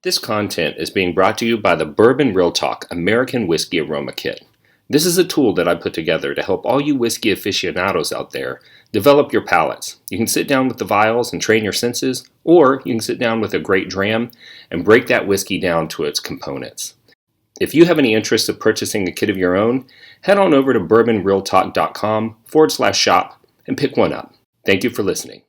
This content is being brought to you by the Bourbon Real Talk American Whiskey Aroma Kit. This is a tool that I put together to help all you whiskey aficionados out there develop your palates. You can sit down with the vials and train your senses, or you can sit down with a great dram and break that whiskey down to its components. If you have any interest of purchasing a kit of your own, head on over to bourbonrealtalk.com/shop and pick one up. Thank you for listening.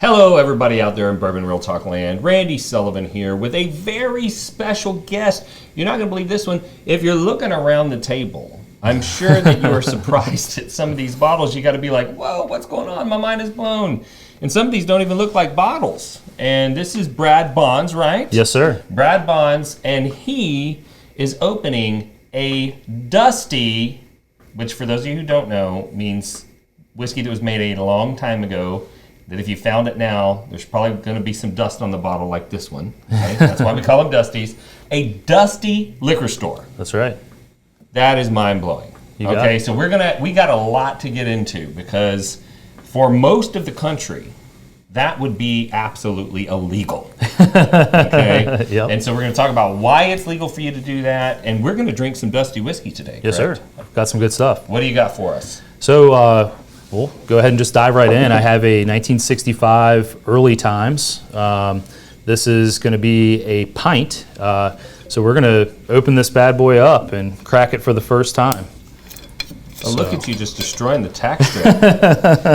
Hello, everybody out there in Bourbon Real Talk land. Randy Sullivan here with a very special guest. You're not going to believe this one. If you're looking around the table, I'm sure that you are surprised at some of these bottles. You got to be like, whoa, what's going on? My mind is blown. And some of these don't even look like bottles. And this is Brad Bonds, right? Yes, sir. Brad Bonds, and he is opening a dusty, which for those of you who don't know, means whiskey that was made a long time ago, that if you found it now, there's probably going to be some dust on the bottle like this one. Okay? That's why we call them dusties. A dusty liquor store. That's right. That is mind-blowing. Okay, so we got a lot to get into because for most of the country, that would be absolutely illegal. Okay? Yep. And so we're going to talk about why it's legal for you to do that, and we're going to drink some dusty whiskey today. Yes, correct? sir. I've got some good stuff. What do you got for us? So, we'll go ahead and just dive right in. I have a 1965 Early Times. This is going to be a pint. So we're going to open this bad boy up and crack it for the first time. Oh, look at you just destroying the tack strip.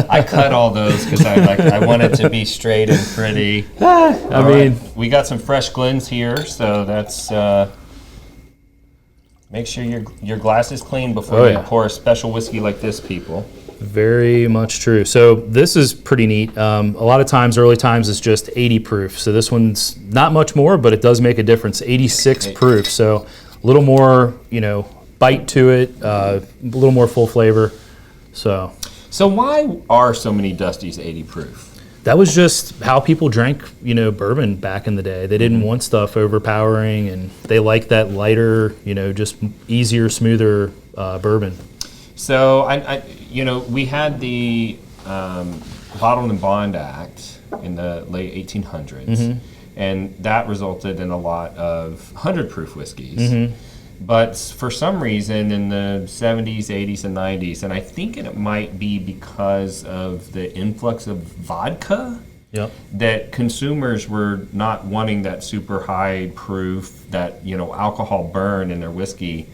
I cut all those because I want it to be straight and pretty. I mean, we got some fresh Glens here, so that's make sure your glass is clean before you pour a special whiskey like this, people. Very much true. So this is pretty neat. A lot of times, Early Times is just 80 proof. So this one's not much more, but it does make a difference. 86 proof. So a little more, bite to it, a little more full flavor. So why are so many Dusties 80 proof? That was just how people drank, bourbon back in the day. They didn't want stuff overpowering, and they liked that lighter, just easier, smoother bourbon. So we had the Bottle and Bond Act in the late 1800s, and that resulted in a lot of 100 proof whiskeys. But for some reason in the 70s, 80s, and 90s, and I think it might be because of the influx of vodka, that consumers were not wanting that super high proof, that alcohol burn in their whiskey.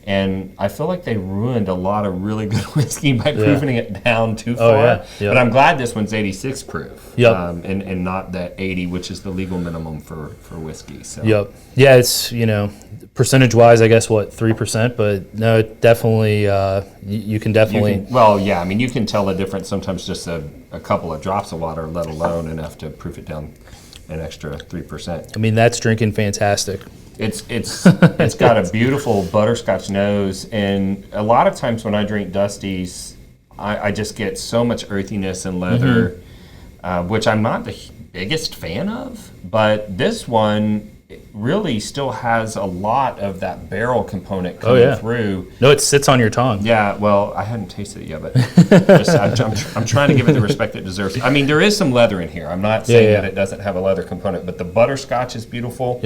And I feel like they ruined a lot of really good whiskey by proofing it down too far. But I'm glad this one's 86 proof, and not that 80, which is the legal minimum for whiskey. So. Yeah, it's, percentage-wise, I guess, 3%? But no, definitely, you can definitely... you can tell the difference sometimes just a couple of drops of water, let alone enough to proof it down an extra 3%. I mean, that's drinking fantastic. It's got a beautiful butterscotch nose, and a lot of times when I drink Dusties, I just get so much earthiness and leather, which I'm not the biggest fan of, but this one really still has a lot of that barrel component coming through. No, it sits on your tongue. Yeah, well, I hadn't tasted it yet, but I'm trying to give it the respect it deserves. I mean, there is some leather in here. I'm not saying that it doesn't have a leather component, but the butterscotch is beautiful.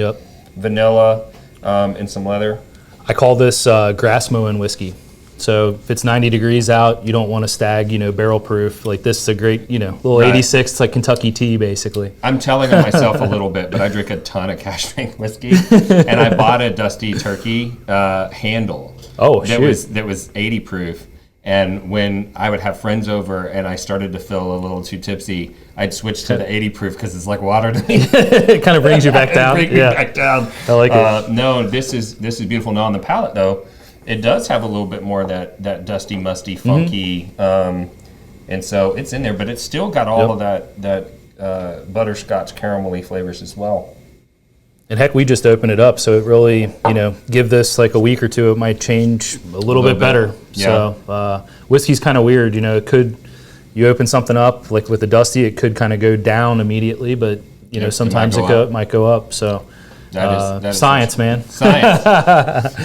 Vanilla, and some leather. I call this grass mowing whiskey. So if it's 90 degrees out, you don't want to stag, barrel proof. Like this is a great, little 86. It's like Kentucky tea, basically. I'm telling on myself a little bit, but I drink a ton of cash strength whiskey, and I bought a Dusty Turkey handle. That was 80 proof. And when I would have friends over and I started to feel a little too tipsy, I'd switch to the 80 proof because it's like water to me. It kind of brings you back down. Brings me back down. I like it. No, this is beautiful. Now on the palate though, it does have a little bit more of that dusty, musty, funky, and so it's in there, but it's still got all of that butterscotch caramelly flavors as well. And heck, we just opened it up, so it really, give this like a week or two, it might change a little bit better. Yeah. So whiskey's kind of weird, it could, you open something up, like with the Dusty, it could kind of go down immediately, but, sometimes it might go up, so. That is science, man. Science,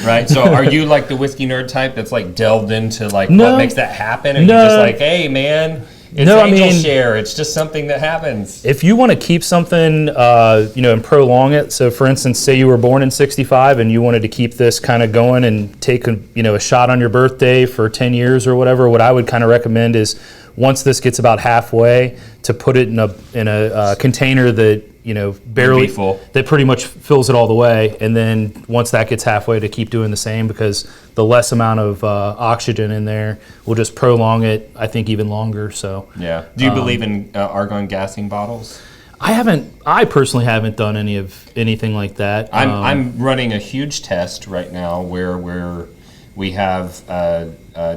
right? So, are you like the whiskey nerd type that's like delved into like what makes that happen, or you just like, hey, man, It's angel share. It's just something that happens. If you want to keep something, and prolong it. So, for instance, say you were born in '65 and you wanted to keep this kind of going and take a shot on your birthday for 10 years or whatever. What I would kind of recommend is once this gets about halfway, to put it in a container that barely full. That pretty much fills it all the way, and then once that gets halfway, to keep doing the same, because the less amount of oxygen in there will just prolong it, I think, even longer. So yeah. Do you believe in argon gassing bottles? I personally haven't done anything like that. I'm running a huge test right now where we have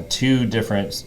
2 different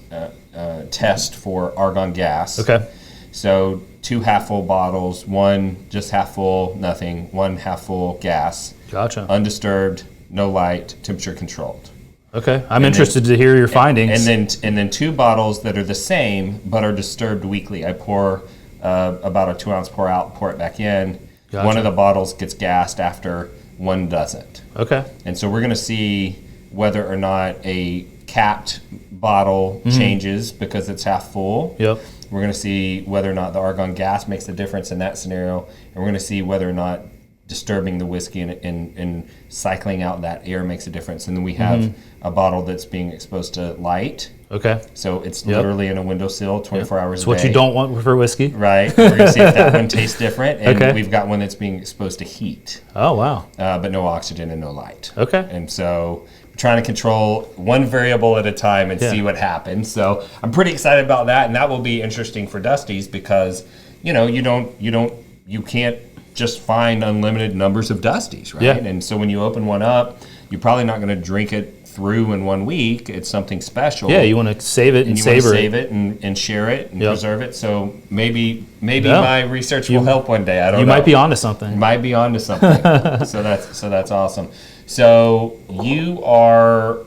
tests for argon gas. Okay. So 2 half-full bottles, 1 just half full, nothing, 1 half full gas. Gotcha. Undisturbed, no light, temperature controlled. Okay, I'm interested to hear your findings. And then 2 bottles that are the same but are disturbed weekly. I pour about a 2 ounce pour out, pour it back in. Gotcha. One of the bottles gets gassed after, one doesn't. Okay. And so we're going to see whether or not a capped bottle changes because it's half full. Yep. We're going to see whether or not the argon gas makes a difference in that scenario, and we're going to see whether or not disturbing the whiskey and cycling out that air makes a difference. And then we have a bottle that's being exposed to light. Okay. So it's literally in a windowsill 24 hours a day. It's what you don't want for whiskey. Right. We're going to see if that one tastes different. And Okay. we've got one that's being exposed to heat, Oh, wow. but no oxygen and no light. Okay. And so trying to control one variable at a time and see what happens. So I'm pretty excited about that, and that will be interesting for Dusties because you can't just find unlimited numbers of Dusties, right? Yeah. And so when you open one up, you're probably not going to drink it through in 1 week. It's something special. Yeah, you want to save it and you want to savor save it and share it and Yep. preserve it. So maybe Yeah. my research will help one day. I don't You know. might be onto something. Might be onto something. so that's awesome. So you are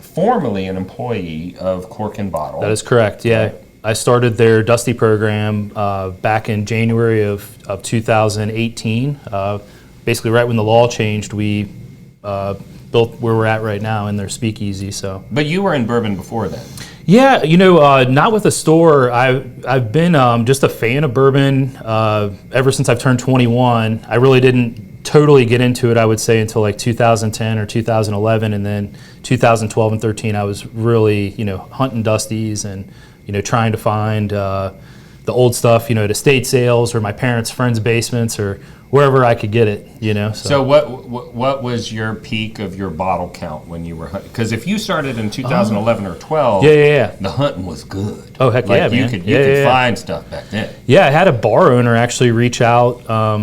formerly an employee of Cork N Bottle. That is correct, yeah. I started their Dusty program back in January of 2018. Basically, right when the law changed, we built where we're at right now in their speakeasy. So, But you were in Bourbon before then. yeah, not with a store. I've been just a fan of bourbon ever since I've turned 21. I really didn't totally get into it, I would say, until like 2010 or 2011, and then 2012 and 13, I was really, hunting Dusties and, trying to find the old stuff, at estate sales or my parents' friends' basements or wherever I could get it, So what was your peak of your bottle count when you were hunting? Because if you started in 2011 or 12, Yeah. the hunting was good. Oh, heck yeah, you man. could Yeah. find stuff back then. Yeah, I had a bar owner actually reach out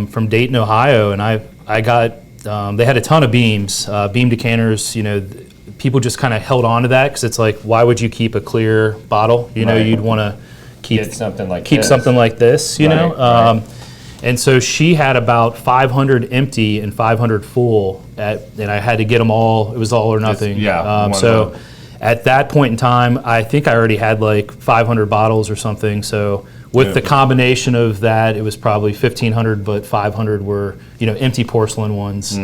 from Dayton, Ohio, and I got they had a ton of beams, beam decanters. People just kind of held on to that because it's like, why would you keep a clear bottle? Right. You'd want to keep something like this. Right. And so she had about 500 empty and 500 full, and I had to get them all. It was all or nothing. So one. at that point in time, I think I already had like 500 bottles or something. So with the combination of that, it was probably 1,500, but 500 were empty porcelain ones.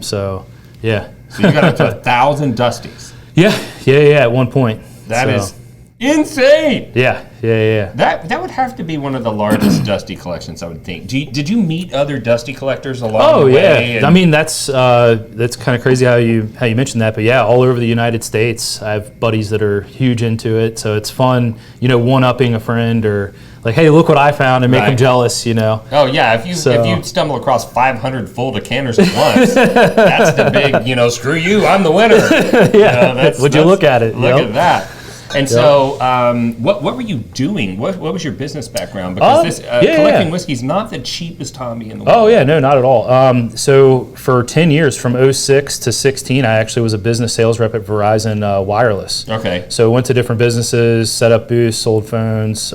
So yeah. So you got up to 1,000 Dusties. Yeah. At one point. That is insane. Yeah. That would have to be one of the largest Dusty collections, I would think. Did you meet other Dusty collectors along the way? Yeah. I mean, that's kind of crazy how you mentioned that, but yeah, all over the United States, I have buddies that are huge into it, so it's fun, one-upping a friend or like, hey, look what I found, and make them jealous, Oh yeah, if you stumble across 500 full decanters at once, that's the big, screw you, I'm the winner. Yeah. Would you look at it? Look at that. And so, what were you doing? What was your business background? Because collecting whiskey is not the cheapest hobby in the world. Oh yeah, no, not at all. So for 10 years, from 06 to 16, I actually was a business sales rep at Verizon Wireless. Okay. So went to different businesses, set up booths, sold phones.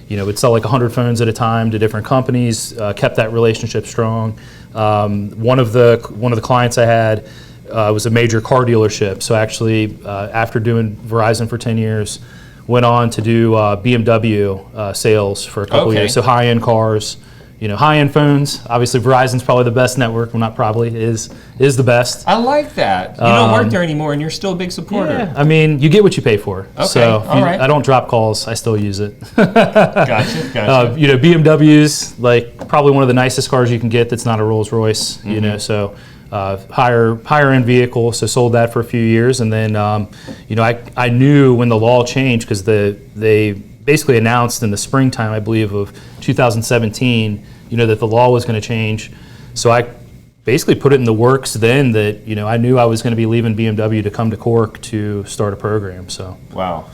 Would sell like 100 phones at a time to different companies. Kept that relationship strong. One of the clients I had was a major car dealership. So actually, after doing Verizon for 10 years, went on to do BMW sales for a couple years. So high-end cars, high-end phones. Obviously, Verizon's probably the best network. Well, not probably, is the best. I like that. You don't work there anymore, and you're still a big supporter. Yeah, I mean, you get what you pay for. Okay, so all right. I don't drop calls. I still use it. Gotcha. BMW's like probably one of the nicest cars you can get that's not a Rolls Royce. So higher end vehicle. So sold that for a few years, and then I knew when the law changed because they basically announced in the springtime, I believe, of 2017, that the law was going to change. So I basically put it in the works then that, I knew I was going to be leaving BMW to come to Cork to start a program. So wow.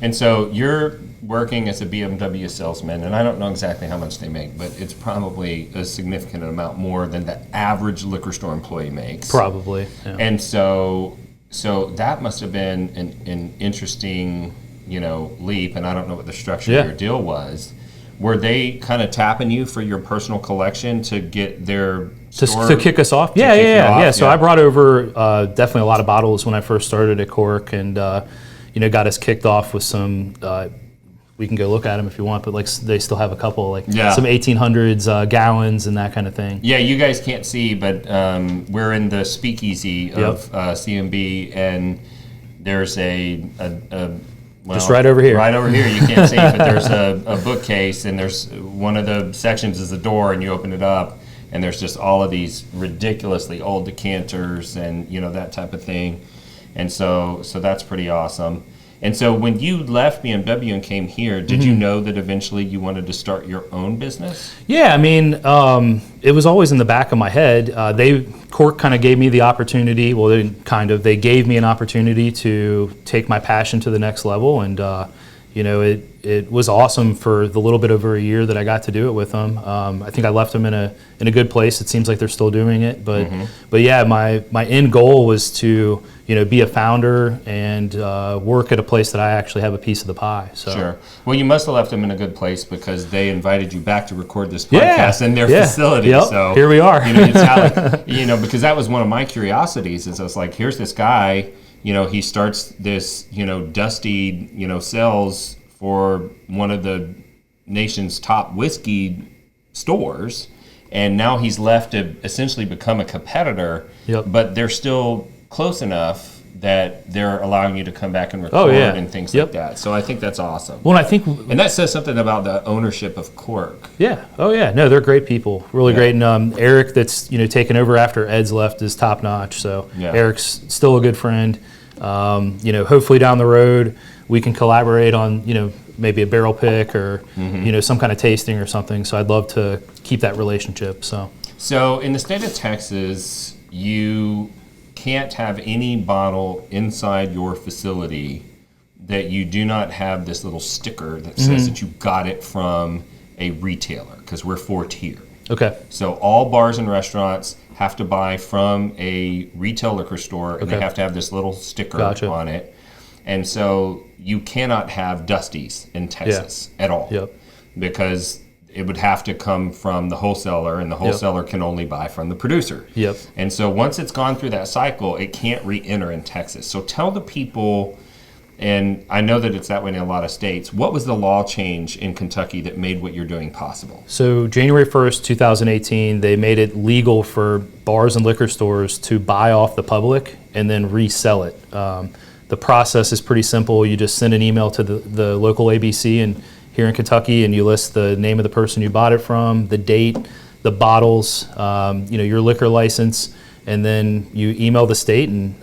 And so you're working as a BMW salesman, and I don't know exactly how much they make, but it's probably a significant amount more than the average liquor store employee makes. Probably. Yeah. And so that must have been an interesting, leap, and I don't know what the structure of your deal was. Were they kind of tapping you for your personal collection to get their store? To kick us off? Yeah. So I brought over definitely a lot of bottles when I first started at Cork, and got us kicked off with some. We can go look at them if you want, but they still have a couple, some 1800s gallons and that kind of thing. Yeah, you guys can't see, but we're in the speakeasy of CMB, and there's just right over here. Right over here, you can't see, but there's a bookcase, and there's one of the sections is a door, and you open it up, and there's just all of these ridiculously old decanters and that type of thing, and so that's pretty awesome. And so when you left BMW and came here, did you know that eventually you wanted to start your own business? Yeah, I mean, it was always in the back of my head. Cork kind of gave me the opportunity. Well, they gave me an opportunity to take my passion to the next level, and it was awesome for the little bit over a year that I got to do it with them. I think I left them in a good place. It seems like they're still doing it, but yeah, my end goal was to be a founder and work at a place that I actually have a piece of the pie. So. Sure. Well, you must have left them in a good place because they invited you back to record this podcast in their facility. Yep. So here we are. Because that was one of my curiosities. Is I was like, here's this guy. He starts this dusty sales for one of the nation's top whiskey stores, and now he's left to essentially become a competitor. Yep. But they're still close enough that they're allowing you to come back and record and things like that. So I think that's awesome. Well, and that says something about the ownership of Cork. Yeah. Oh, yeah. No, they're great people. Really great. And Eric, that's taken over after Ed's left, is top notch. So Eric's still a good friend. Hopefully down the road we can collaborate on maybe a barrel pick or some kind of tasting or something. So I'd love to keep that relationship. So in the state of Texas, you can't have any bottle inside your facility that you do not have this little sticker that says that you got it from a retailer, because we're 4-tier. Okay. So all bars and restaurants have to buy from a retail liquor store, and they have to have this little sticker on it. And so you cannot have dusties in Texas at all, because it would have to come from the wholesaler, and the wholesaler can only buy from the producer. Yep. And so once it's gone through that cycle, it can't re-enter in Texas. So tell the people, and I know that it's that way in a lot of states, what was the law change in Kentucky that made what you're doing possible? So January 1st, 2018, they made it legal for bars and liquor stores to buy off the public and then resell it. The process is pretty simple. You just send an email to the local ABC and here in Kentucky, and you list the name of the person you bought it from, the date, the bottles, your liquor license, and then you email the state, and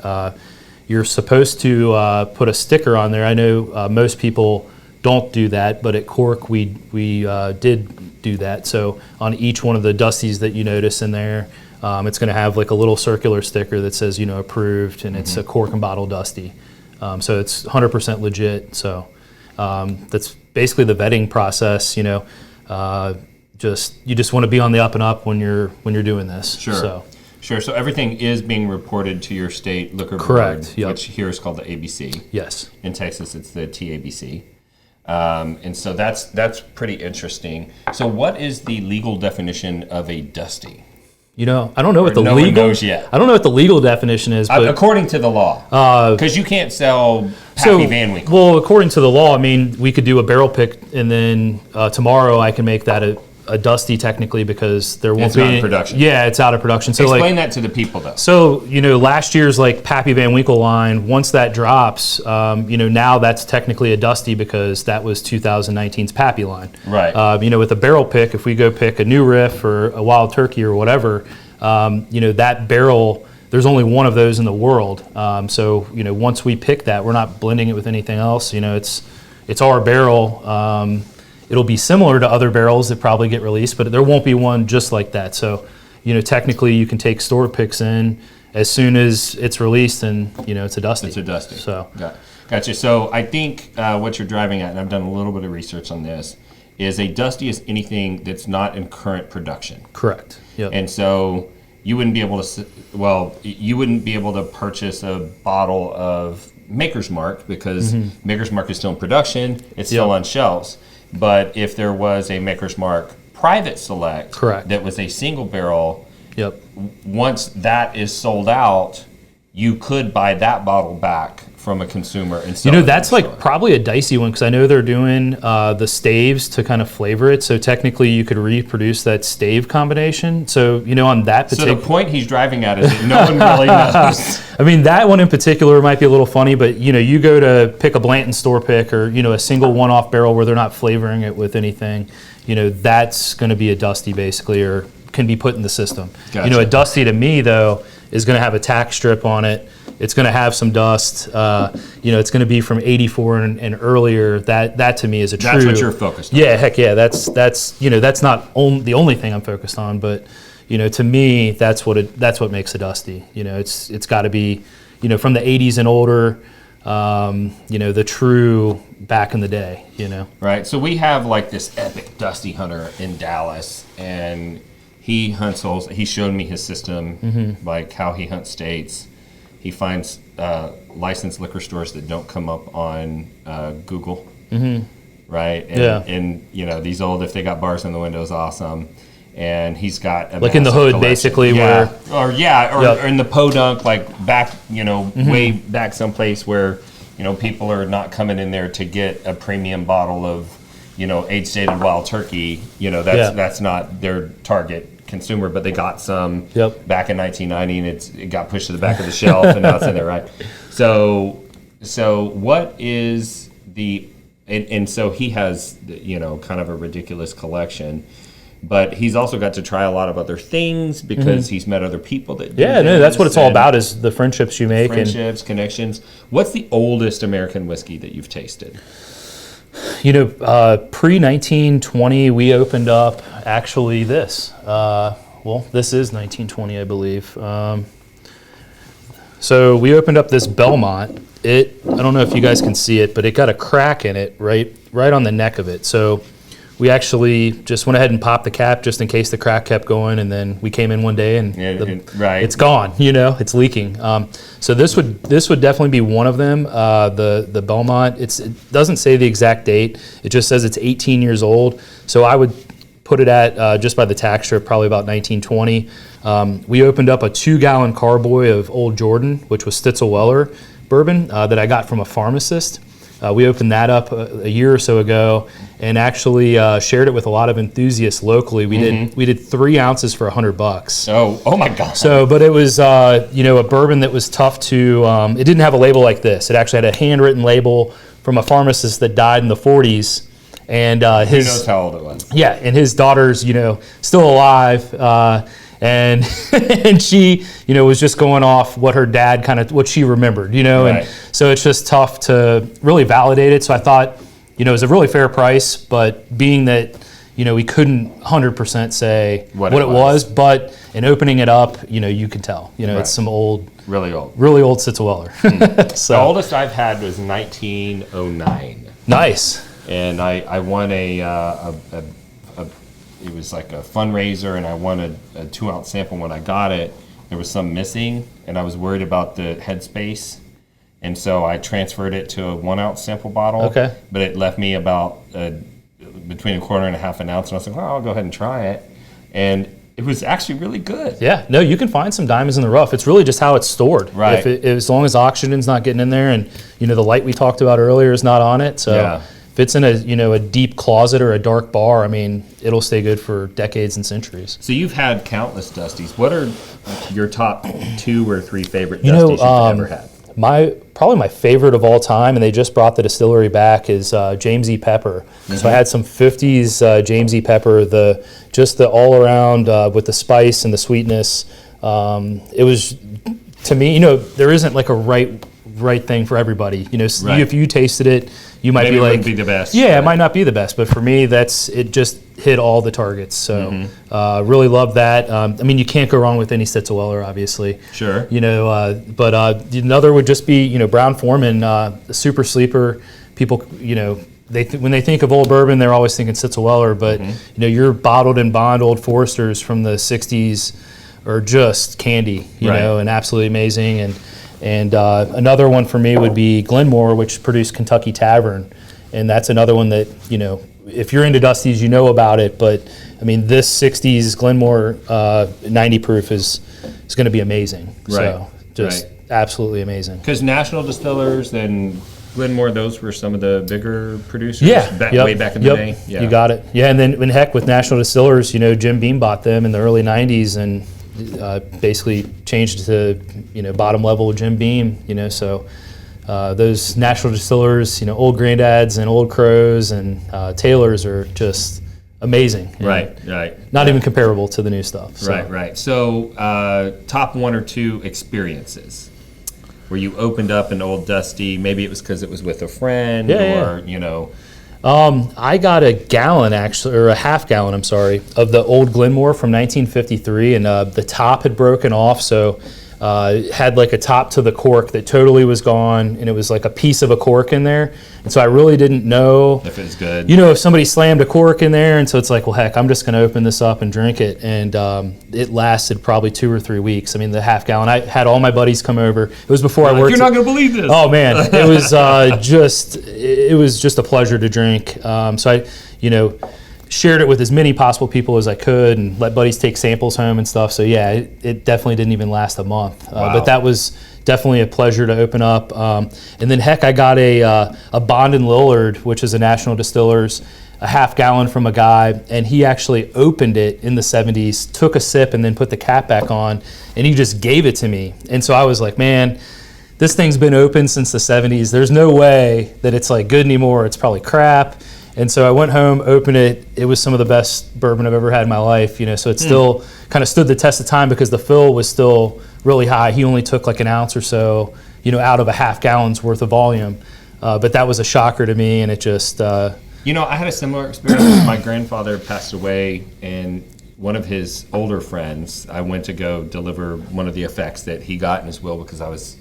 you're supposed to put a sticker on there. I know most people don't do that, but at Cork we did do that. So on each one of the dusties that you notice in there, it's going to have like a little circular sticker that says approved, and it's a Cork N Bottle dusty. So it's 100% legit. So that's basically the vetting process. You just want to be on the up and up when you're doing this. Sure. So everything is being reported to your state liquor board, correct. Yep. Which here is called the ABC. Yes. In Texas, it's the TABC. And so that's pretty interesting. So what is the legal definition of a dusty? I don't know what the no legal. One knows yet. I don't know what the legal definition is, but according to the law, because you can't sell Pappy Van Winkle. Well, according to the law, I mean, we could do a barrel pick, and then tomorrow I can make that a dusty technically because there won't It's be not in any production. Yeah, it's out of production. So Explain like, that to the people, though. so last year's like Pappy Van Winkle line, once that drops, now that's technically a dusty because that was 2019's Pappy line. Right. With a barrel pick, if we go pick a new riff or a wild turkey or whatever, that barrel, there's only one of those in the world. So once we pick that, we're not blending it with anything else. It's our barrel. It'll be similar to other barrels that probably get released, but there won't be one just like that. So, technically you can take store picks in as soon as it's released and, it's a dusty. It's a dusty. So, Gotcha. So I think what you're driving at, and I've done a little bit of research on this, is a dusty is anything that's not in current production. correct. Yep. And so you wouldn't be able to purchase a bottle of Maker's Mark because Maker's Mark is still in production. It's still on shelves. But if there was a Maker's Mark Private Select Correct. that was a single barrel, Yep. once that is sold out, you could buy that bottle back from a consumer and sell it That's in the like store. probably a dicey one because I know they're doing the staves to kind of flavor it. So technically you could reproduce that stave combination. So, on that So particular... the point he's driving at is that no one really knows. I mean, that one in particular might be a little funny, but you go to pick a Blanton store pick or, a single one-off barrel where they're not flavoring it with anything, that's going to be a dusty basically or can be put in the system. Gotcha. A dusty to me though is going to have a tack strip on it. It's going to have some dust. It's going to be from 84 and earlier. That to me is a true. That's what you're focused on. Yeah, heck yeah. That's that's not the only thing I'm focused on, but to me that's what makes a dusty. It's got to be from the 80s and older. The true back in the day. Right. So we have like this epic dusty hunter in Dallas, and he hunts holes. He showed me his system, like how he hunts states. He finds licensed liquor stores that don't come up on Google, right? And, and these old, if they got bars in the window, is awesome. And he's got a Like in the massive hood, collection. basically, yeah. where or in the podunk, like back, way back someplace where people are not coming in there to get a premium bottle of age-stated wild turkey. That's not their target consumer, but they got some back in 1990, and it got pushed to the back of the shelf, and now it's in there, right? So what is the and so he has kind of a ridiculous collection, but he's also got to try a lot of other things because he's met other people that do that's what it's all and about is the friendships you make friendships, connections. What's the oldest American whiskey that you've tasted? Pre-1920, we opened up actually this. This is 1920, I believe. So we opened up this Belmont. I don't know if you guys can see it, but it got a crack in it right on the neck of it. So we actually just went ahead and popped the cap just in case the crack kept going, and then we came in one day and it's gone. It's leaking. So this would definitely be one of them. The Belmont. It doesn't say the exact date. It just says it's 18 years old. So I would put it at just by the tax strip, probably about 1920. We opened up a 2-gallon carboy of Old Jordan, which was Stitzel Weller bourbon that I got from a pharmacist. We opened that up a year or so ago, and actually shared it with a lot of enthusiasts locally. We did 3 ounces for $100. Oh my God! So, but it was a bourbon that was tough to. It didn't have a label like this. It actually had a handwritten label from a pharmacist that died in the 40s, and who knows how old it was? Yeah, and his daughter's still alive. And and she, was just going off what her dad what she remembered, Right. and so it's just tough to really validate it. So I thought, it was a really fair price, but being that, we couldn't 100% say what it was, but in opening it up, you can tell, it's some really old Stitzel Weller. So the oldest I've had was 1909. Nice. And I won it was like a fundraiser, and I won a 2-ounce sample. When I got it, there was some missing, and I was worried about the headspace, and so I transferred it to a 1-ounce sample bottle. Okay. But it left me about between a quarter and a half an ounce, and I was like, I'll go ahead and try it, and it was actually really good. Yeah, no, you can find some diamonds in the rough. It's really just how it's stored. Right. As long as oxygen's not getting in there, and the light we talked about earlier is not on it. So if it's in a deep closet or a dark bar, I mean, it'll stay good for decades and centuries. So you've had countless dusties. What are your top 2 or 3 favorite dusties you've ever had? Probably my favorite of all time, and they just brought the distillery back, is James E. Pepper. So I had some 50s James E. Pepper, the all around with the spice and the sweetness. It was, to me, there isn't like a right thing for everybody. If you tasted it, you might Maybe be like, it wouldn't be the best. Yeah, it might not be the best, but for me, it just hit all the targets. So really love that. I mean, you can't go wrong with any Stitzelweller, obviously. Sure. But another would just be Brown Foreman, the super sleeper. People, when they think of old bourbon, they're always thinking Stitzelweller, but your bottled and bond Old Foresters from the '60s are just candy, and absolutely amazing. And another one for me would be Glenmore, which produced Kentucky Tavern, and that's another one that if you're into Dusties, you know about it. But I mean, this '60s Glenmore 90 proof is going to be amazing. Right. So just absolutely amazing. Because National Distillers and Glenmore, those were some of the bigger producers. Yeah, way back in the day. Yeah, you got it. Yeah, and then with National Distillers, Jim Beam bought them in the early '90s and basically changed to bottom level of Jim Beam. So those National Distillers, Old Granddads and Old Crows and Taylors are just amazing. Right. Not even comparable to the new stuff. So. Right. So top 1 or 2 experiences where you opened up an old Dusty. Maybe it was because it was with a friend, I got a gallon, actually, or a half gallon, I'm sorry, of the old Glenmore from 1953, and the top had broken off, so it had like a top to the cork that totally was gone, and it was like a piece of a cork in there, and so I really didn't know if it's good. If somebody slammed a cork in there, and so it's like, well, heck, I'm just going to open this up and drink it, and it lasted probably 2 or 3 weeks. I mean, the half gallon, I had all my buddies come over. It was before I worked. You're not going to believe this. Oh man, it was just a pleasure to drink. So I, shared it with as many possible people as I could, and let buddies take samples home and stuff. So yeah, it definitely didn't even last a month. But that was definitely a pleasure to open up. And then heck, I got a Bond and Lillard, which is a National Distillers, a half gallon from a guy, and he actually opened it in the '70s, took a sip, and then put the cap back on, and he just gave it to me. And so I was like, man, this thing's been open since the '70s. There's no way that it's like good anymore. It's probably crap. And so I went home, opened it. It was some of the best bourbon I've ever had in my life. So it still kind of stood the test of time because the fill was still really high. He only took like an ounce or so, out of a half gallon's worth of volume. But that was a shocker to me, and it just. I had a similar experience. My grandfather passed away, and one of his older friends, I went to go deliver one of the effects that he got in his will because I was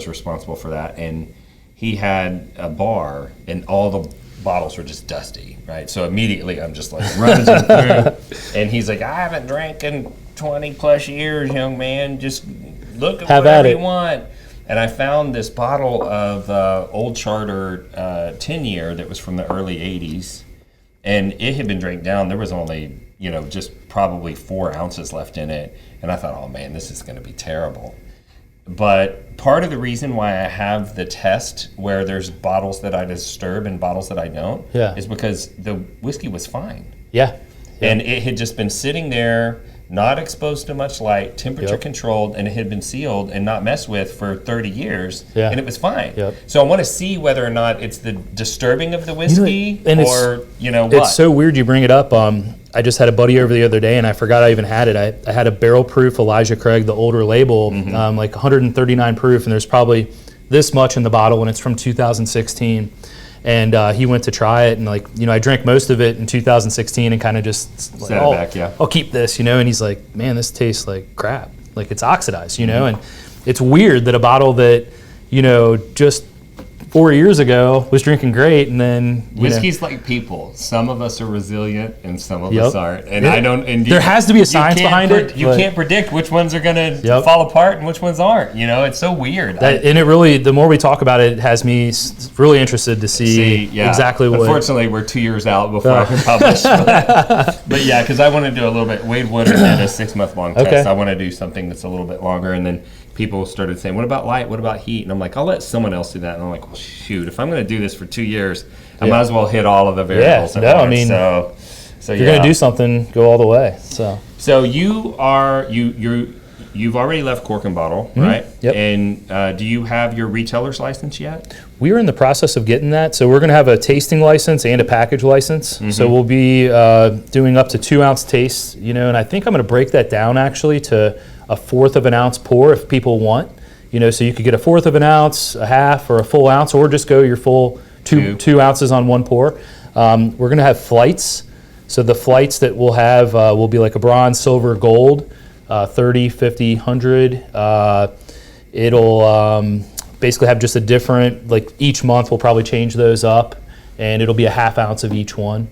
responsible for that, and he had a bar, and all the bottles were just dusty, right? So immediately I'm just like running through, and he's like, I haven't drank in 20 plus years, young man. Just look at whatever you want. And I found this bottle of Old Charter 10-year that was from the early 80s, and it had been drank down. There was only, just probably 4 ounces left in it. And I thought, oh man, this is going to be terrible. But part of the reason why I have the test where there's bottles that I disturb and bottles that I don't is because the whiskey was fine. Yeah. And it had just been sitting there, not exposed to much light, temperature controlled, and it had been sealed and not messed with for 30 years, and it was fine. So I want to see whether or not it's the disturbing of the whiskey what. It's so weird you bring it up. I just had a buddy over the other day, and I forgot I even had it. I had a barrel proof Elijah Craig, the older label, like 139 proof, and there's probably this much in the bottle, and it's from 2016. And he went to try it, and I drank most of it in 2016, and kind of just set it back, I'll keep this, And he's like, man, this tastes like crap, like it's oxidized, And it's weird that a bottle that, just 4 years ago was drinking great, and then whiskey's like people. Some of us are resilient, and some of us aren't. And I don't. And there has to be a science behind it. You can't predict which ones are going to fall apart and which ones aren't. It's so weird. And it really, the more we talk about it, it has me really interested to see exactly what. Unfortunately, we're 2 years out before I can publish. But yeah, because I want to do a little bit. Wade Woodard did a 6-month long test. I want to do something that's a little bit longer, and then people started saying, what about light? What about heat? And I'm like, I'll let someone else do that. And I'm like, well, shoot, if I'm going to do this for 2 years, I might as well hit all of the variables. Yeah, I mean, so if you're going to do something, go all the way. So you've already left Cork N Bottle, right? Yep. And do you have your retailer's license yet? We are in the process of getting that. So we're going to have a tasting license and a package license. So we'll be doing up to 2 ounce tastes, and I think I'm going to break that down actually to a 1/4 of an ounce pour if people want. So you could get a 1/4 of an ounce, a half, or a full ounce, or just go your full two ounces on one pour. We're going to have flights. So the flights that we'll have will be like a bronze, silver, gold, 30, 50, 100. It'll basically have just a different, like each month we'll probably change those up, and it'll be a 1/2 ounce of each one.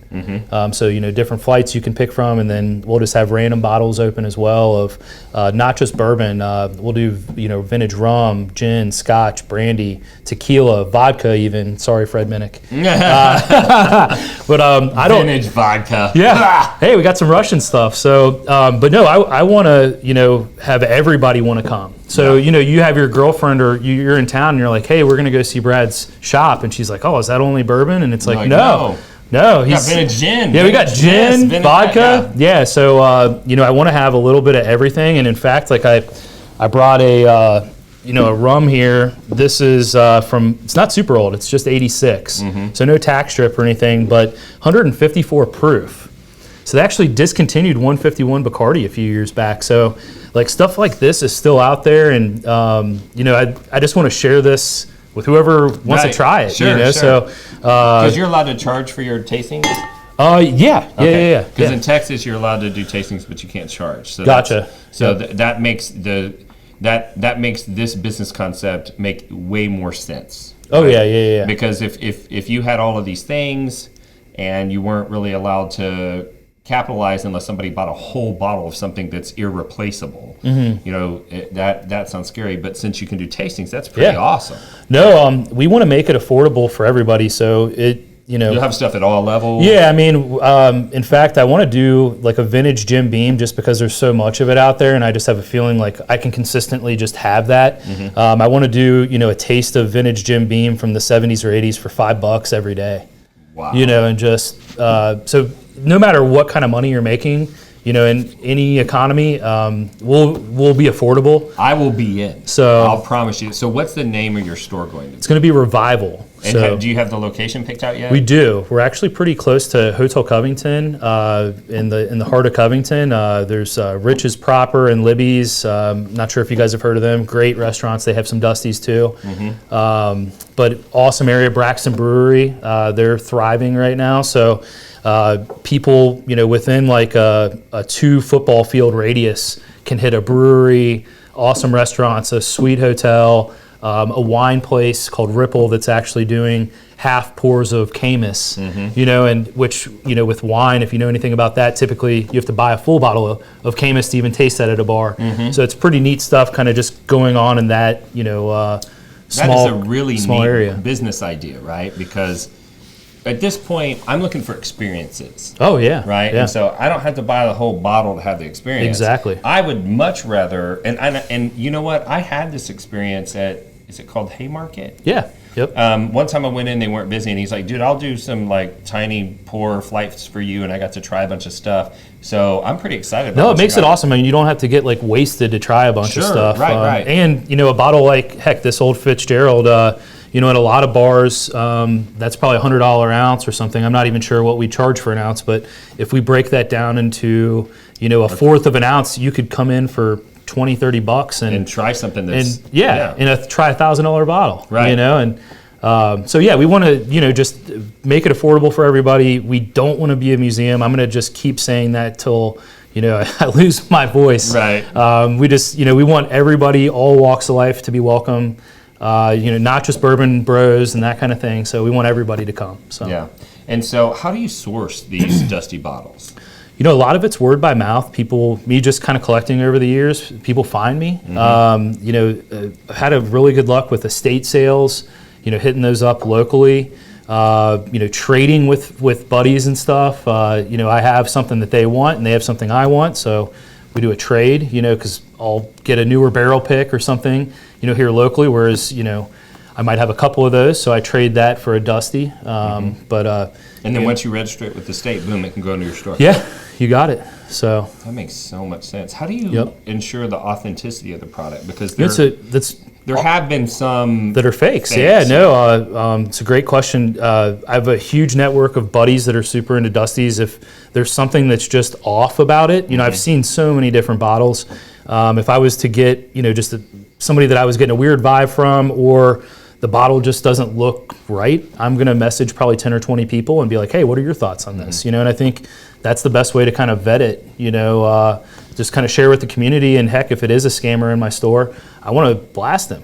So different flights you can pick from, and then we'll just have random bottles open as well of not just bourbon. We'll do vintage rum, gin, scotch, brandy, tequila, vodka even. Sorry, Fred Minnick. But I don't. Vintage vodka. Yeah. Hey, we got some Russian stuff. So, but no, I want to have everybody want to come. So, you have your girlfriend or you're in town and you're like, hey, we're going to go see Brad's shop. And she's like, oh, is that only bourbon? And it's like, no. He's got vintage gin. Yeah, we got gin, vodka. Yeah. So, I want to have a little bit of everything. And in fact, like I brought a rum here. This is it's not super old. It's just 86. So no tax strip or anything, but 154 proof. So they actually discontinued 151 Bacardi a few years back. So like stuff like this is still out there, and I just want to share this with whoever wants to try it. Sure. So because you're allowed to charge for your tastings. Yeah. Because in Texas you're allowed to do tastings, but you can't charge. So gotcha. That makes that makes this business concept make way more sense. Oh right? Yeah. Because if you had all of these things and you weren't really allowed to capitalize unless somebody bought a whole bottle of something that's irreplaceable. That sounds scary, but since you can do tastings, that's pretty awesome. No, we want to make it affordable for everybody, so you'll have stuff at all levels. Yeah, I mean, in fact, I want to do like a vintage Jim Beam just because there's so much of it out there, and I just have a feeling like I can consistently just have that. I want to do a taste of vintage Jim Beam from the 70s or 80s for $5 every day. Wow. And just so no matter what kind of money you're making, in any economy, will be affordable. I will be in. So I'll promise you. So what's the name of your store going to be? It's going to be Revival. And do you have the location picked out yet? We do. We're actually pretty close to Hotel Covington. In the heart of Covington, there's Rich's Proper and Libby's. Not sure if you guys have heard of them. Great restaurants. They have some Dusties too. But awesome area. Braxton Brewery. They're thriving right now. So people, within like a 2 football field radius can hit a brewery, awesome restaurants, a sweet hotel. A wine place called Ripple that's actually doing half pours of Camus, and which, with wine, if you know anything about that, typically you have to buy a full bottle of Camus to even taste that at a bar. So it's pretty neat stuff kind of just going on in that, small That is a really neat area. Business idea, right? Because at this point, I'm looking for experiences. Oh, yeah. Right? Yeah. And so I don't have to buy the whole bottle to have the experience. Exactly. I would much rather, and you know what? I had this experience at, is it called Haymarket? Yeah. Yep. One time I went in, they weren't busy, and he's like, dude, I'll do some like tiny pour flights for you, and I got to try a bunch of stuff. So I'm pretty excited about it. No, it makes it awesome. I mean, you don't have to get like wasted to try a bunch of stuff. Right. And, a bottle like, heck, this old Fitzgerald, at a lot of bars, that's probably $100 ounce or something. I'm not even sure what we charge for an ounce, but if we break that down into, a 1/4 of an ounce, you could come in for $20-$30 and try something that's try a $1,000 bottle, right? So we want to just make it affordable for everybody. We don't want to be a museum. I'm going to just keep saying that till I lose my voice. Right. We want everybody, all walks of life, to be welcome. Not just bourbon bros and that kind of thing. So we want everybody to come. So yeah. And so, how do you source these dusty bottles? A lot of it's word by mouth. Me just kind of collecting over the years. People find me. Had a really good luck with estate sales. Hitting those up locally. Trading with buddies and stuff. I have something that they want and they have something I want. So we do a trade, because I'll get a newer barrel pick or something, here locally, whereas, I might have a couple of those, so I trade that for a dusty. But and then once you register it with the state, boom, it can go into your store. Yeah, you got it. So that makes so much sense. How do you ensure the authenticity of the product? Because there have been some that are fakes. Yeah, no, it's a great question. I have a huge network of buddies that are super into dusties. If there's something that's just off about it, I've seen so many different bottles. If I was to get, just somebody that I was getting a weird vibe from, or the bottle just doesn't look right, I'm going to message probably 10 or 20 people and be like, hey, what are your thoughts on this? And I think that's the best way to kind of vet it, just kind of share with the community. And heck, if it is a scammer in my store, I want to blast them.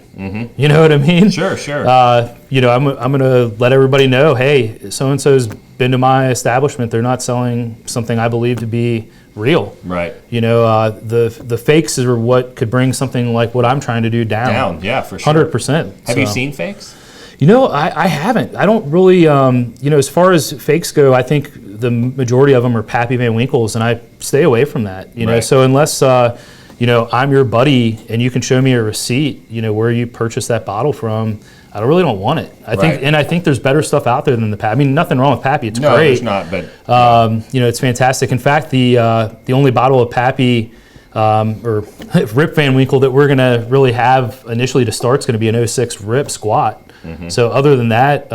You know what I mean? Sure. I'm going to let everybody know, hey, so-and-so's been to my establishment. They're not selling something I believe to be real. Right. The fakes are what could bring something like what I'm trying to do down. Yeah, for sure. 100%. Have you seen fakes? I haven't. I don't really, as far as fakes go, I think the majority of them are Pappy Van Winkles, and I stay away from that. Right. So unless, I'm your buddy and you can show me a receipt, where you purchased that bottle from, I really don't want it. I think there's better stuff out there than the Pappy. I mean, nothing wrong with Pappy. It's great. No, there's not, but it's fantastic. In fact, the only bottle of Pappy or Rip Van Winkle that we're gonna really have initially to start is gonna be an 06 Rip Squat. So other than that,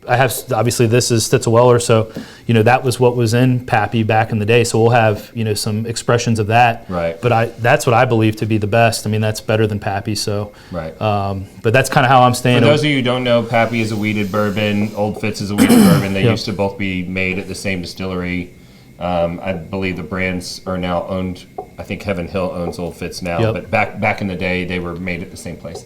I have, obviously this is Stitzel-Weller, so that was what was in Pappy back in the day. So we'll have some expressions of that. Right. But that's what I believe to be the best. I mean, that's better than Pappy. So. Right. But that's kind of how I'm staying. For those of you who don't know, Pappy is a wheated bourbon. Old Fitz is a wheated bourbon. They used to both be made at the same distillery. I believe the brands are now owned. I think Heaven Hill owns Old Fitz now, but back in the day they were made at the same place.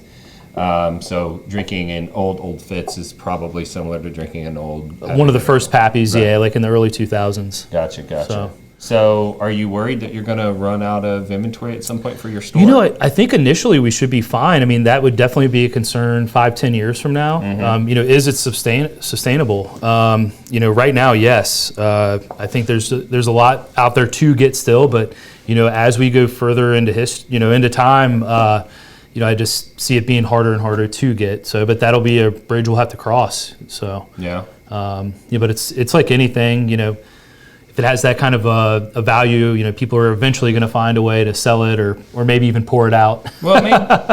So drinking an old Fitz is probably similar to drinking an old Pappy. One of the first Pappies, right. Like in the early 2000s. Gotcha. So are you worried that you're going to run out of inventory at some point for your store? I think initially we should be fine. I mean, that would definitely be a concern 5-10 years from now. Is it sustainable? Right now, yes. I think there's a lot out there to get still, but as we go further into into time, I just see it being harder and harder to get. So, but that'll be a bridge we'll have to cross. So, but it's like anything, if it has that kind of a value, people are eventually going to find a way to sell it or maybe even pour it out. Well,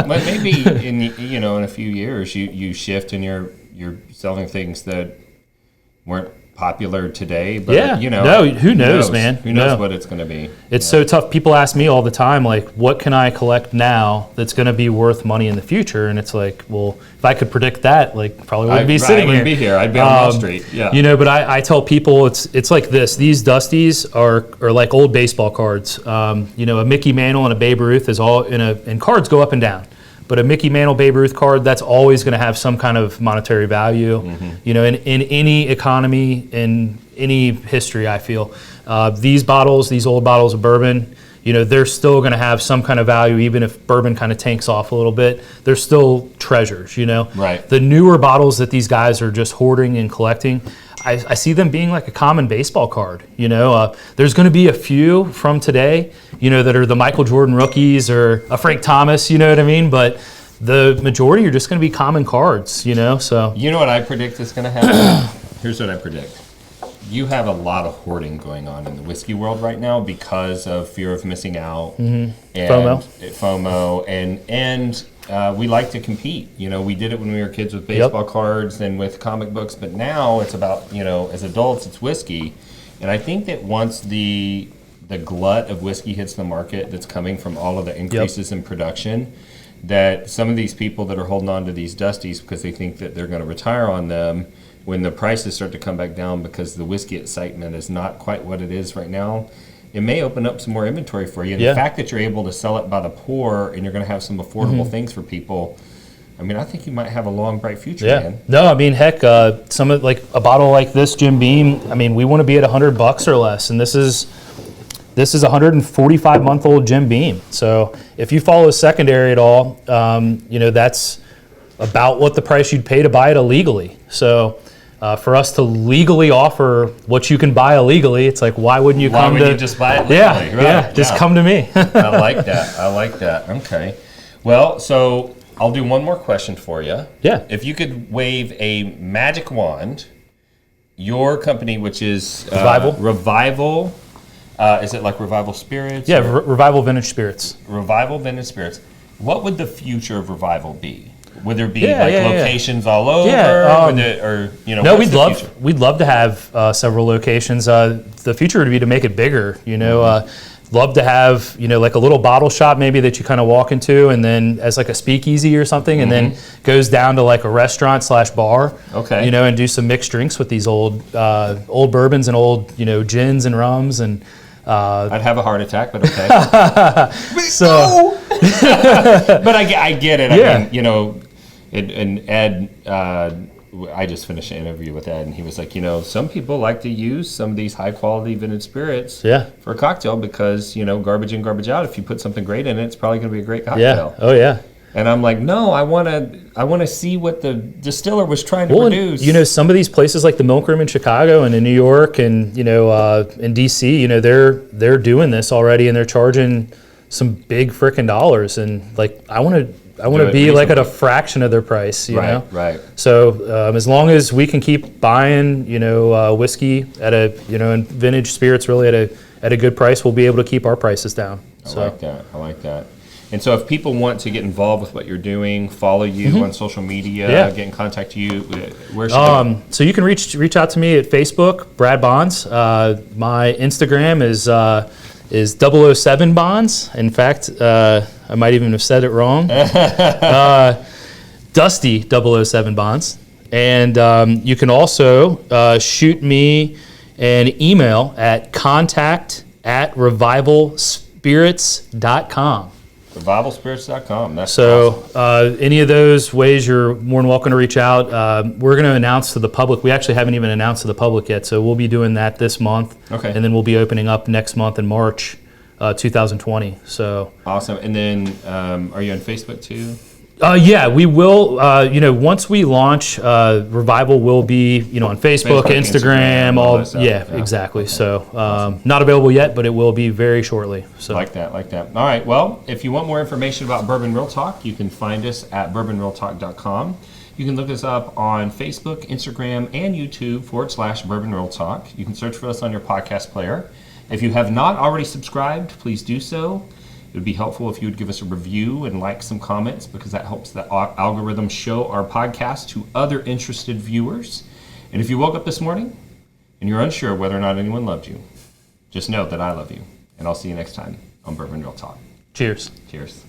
maybe in a few years you shift and you're selling things that weren't popular today, but who knows, man? Who knows what it's going to be? It's so tough. People ask me all the time, like, what can I collect now that's going to be worth money in the future? And it's like, well, if I could predict that, like, probably wouldn't be sitting here. I wouldn't be here. I'd be on Wall Street. Yeah. But I tell people it's like this. These dusties are like old baseball cards. A Mickey Mantle and a Babe Ruth is all and cards go up and down. But a Mickey Mantle Babe Ruth card, that's always going to have some kind of monetary value. In any economy, in any history, I feel. These old bottles of bourbon, they're still going to have some kind of value, even if bourbon kind of tanks off a little bit. They're still treasures, Right. The newer bottles that these guys are just hoarding and collecting, I see them being like a common baseball card. There's going to be a few from today, that are the Michael Jordan rookies or a Frank Thomas, you know what I mean? But the majority are just going to be common cards, So you know what I predict is going to happen? Here's what I predict. You have a lot of hoarding going on in the whiskey world right now because of fear of missing out and FOMO, and we like to compete. We did it when we were kids with baseball cards and with comic books, but now it's about, as adults, it's whiskey. And I think that once the glut of whiskey hits the market that's coming from all of the increases in production, that some of these people that are holding on to these dusties because they think that they're going to retire on them, when the prices start to come back down because the whiskey excitement is not quite what it is right now, it may open up some more inventory for you. And the fact that you're able to sell it by the pour and you're going to have some affordable things for people, I think you might have a long, bright future, man. No, heck, some of like a bottle like this Jim Beam, we want to be at $100 or less, and this is a 145-month-old Jim Beam. So if you follow secondary at all, that's about what the price you'd pay to buy it illegally. So for us to legally offer what you can buy illegally, it's like, why wouldn't you come you just buy it legally? Yeah, Right. yeah, just come to me. I like that. I like that. Okay. Well, so I'll do one more question for you. Yeah. If you could wave a magic wand, your company, which is Revival, is it like Revival Spirits? Yeah, Revival Vintage Spirits. Revival Vintage Spirits. What would the future of Revival be? Would there be locations all over? No, we'd love to have several locations. The future would be to make it bigger. Love to have like a little bottle shop maybe that you kind of walk into, and then as like a speakeasy or something, and then goes down to like a restaurant / bar. Okay. And do some mixed drinks with these old bourbons and old gins and rums and. I'd have a heart attack, but okay. So, but I get it. Yeah. I mean, and Ed, I just finished an interview with Ed, and he was like, some people like to use some of these high quality vintage spirits for a cocktail because, garbage in, garbage out. If you put something great in it, it's probably going to be a great cocktail. Yeah. Oh yeah. And I'm like, no, I want to see what the distiller was trying to produce. Some of these places like the Milk Room in Chicago and in New York and in DC, they're doing this already, and they're charging some big frickin' dollars, and like I want to be like at a fraction of their price, you know. Right. So as long as we can keep buying, whiskey at a and vintage spirits really at a good price, we'll be able to keep our prices down. I like that. And so if people want to get involved with what you're doing, follow you on social media, get in contact with you, where should they go? So you can reach out to me at Facebook, Brad Bonds. My Instagram is 007 Bonds. In fact, I might even have said it wrong. Dusty 007 Bonds. And you can also shoot me an email at contact@revivalspirits.com. Revivalspirits.com. That's so awesome. Any of those ways, you're more than welcome to reach out. We're going to announce to the public. We actually haven't even announced to the public yet, so we'll be doing that this month. Okay. And then we'll be opening up next month in March 2020. So awesome. And then are you on Facebook too? Yeah, we will. Once we launch, Revival will be, on Facebook, Instagram, all. Exactly. Okay. So, awesome. Not available yet, but it will be very shortly. So, like that. All right. Well, if you want more information about Bourbon Real Talk, you can find us at bourbonrealtalk.com. You can look us up on Facebook, Instagram, and YouTube /Bourbon Real Talk. You can search for us on your podcast player. If you have not already subscribed, please do so. It would be helpful if you would give us a review and like some comments, because that helps the algorithm show our podcast to other interested viewers. And if you woke up this morning and you're unsure whether or not anyone loved you, just know that I love you. And I'll see you next time on Bourbon Real Talk. Cheers. Cheers.